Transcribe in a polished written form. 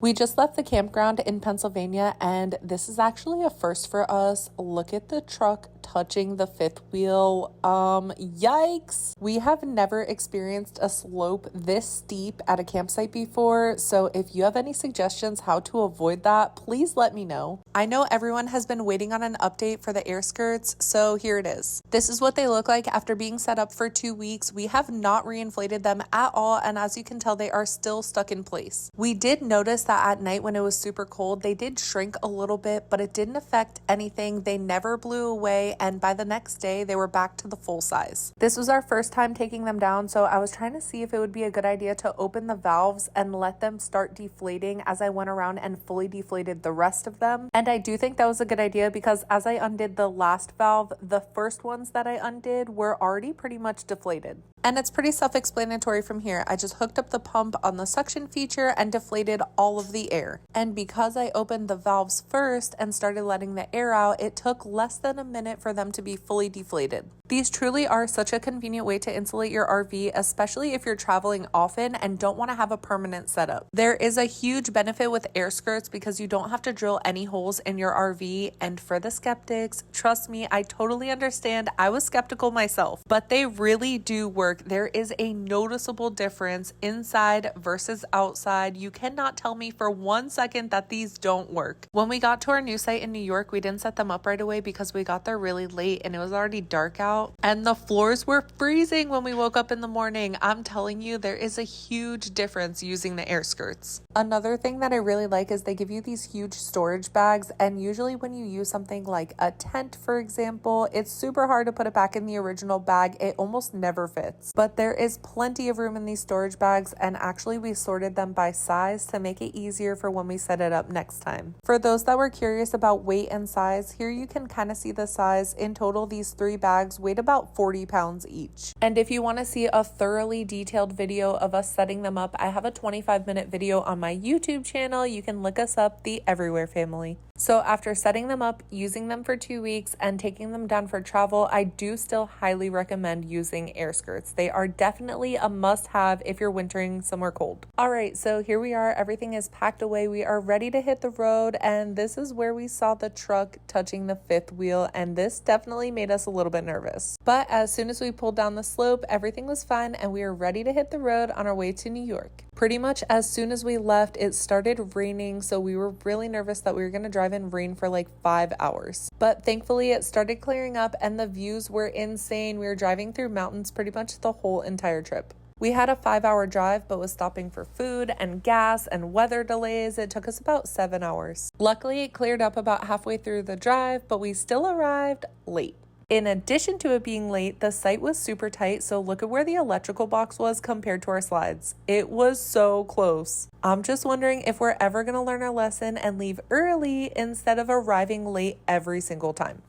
We just left the campground in Pennsylvania, and this is actually a first for us. Look at the truck touching the fifth wheel. Yikes. We have never experienced a slope this steep at a campsite before, so if you have any suggestions how to avoid that, please let me know. I know everyone has been waiting on an update for the air skirts, so here it is. This is what they look like after being set up for 2 weeks. We have not reinflated them at all, and as you can tell, they are still stuck in place. We did notice that at night when it was super cold, they did shrink a little bit, but it didn't affect anything. They never blew away, and by the next day, they were back to the full size. This was our first time taking them down, so I was trying to see if it would be a good idea to open the valves and let them start deflating as I went around and fully deflated the rest of them. And I do think that was a good idea because as I undid the last valve, the first ones that I undid were already pretty much deflated. And it's pretty self-explanatory from here. I just hooked up the pump on the suction feature and deflated all of the air. And because I opened the valves first and started letting the air out, it took less than a minute for them to be fully deflated. These truly are such a convenient way to insulate your RV, especially if you're traveling often and don't want to have a permanent setup. There is a huge benefit with air skirts because you don't have to drill any holes in your RV. And for the skeptics, trust me, I totally understand. I was skeptical myself, but they really do work. There is a noticeable difference inside versus outside. You cannot tell me for 1 second that these don't work. When we got to our new site in New York, we didn't set them up right away because we got there really late and it was already dark out. And the floors were freezing when we woke up in the morning. I'm telling you, there is a huge difference using the air skirts. Another thing that I really like is they give you these huge storage bags, and usually when you use something like a tent, for example, it's super hard to put it back in the original bag. It almost never fits. But there is plenty of room in these storage bags, and actually we sorted them by size to make it easier for when we set it up next time. For those that were curious about weight and size, here you can kind of see the size. In total, these 3 bags weighed about 40 pounds each. And if you want to see a thoroughly detailed video of us setting them up, I have a 25-minute video on my YouTube channel. You can look us up, The Everywhere Family. So after setting them up, using them for 2 weeks, and taking them down for travel, I do still highly recommend using air skirts. They are definitely a must-have if you're wintering somewhere cold. All right, so here we are. Everything is packed away. We are ready to hit the road, and this is where we saw the truck touching the fifth wheel, and this definitely made us a little bit nervous. But as soon as we pulled down the slope, everything was fine, and we were ready to hit the road on our way to New York. Pretty much as soon as we left, it started raining, so we were really nervous that we were going to drive in rain for like 5 hours. But thankfully, it started clearing up and the views were insane. We were driving through mountains pretty much the whole entire trip. We had a 5-hour drive, but was stopping for food and gas and weather delays. It took us about 7 hours. Luckily, it cleared up about halfway through the drive, but we still arrived late. In addition to it being late, the site was super tight, so look at where the electrical box was compared to our slides. It was so close. I'm just wondering if we're ever going to learn our lesson and leave early instead of arriving late every single time.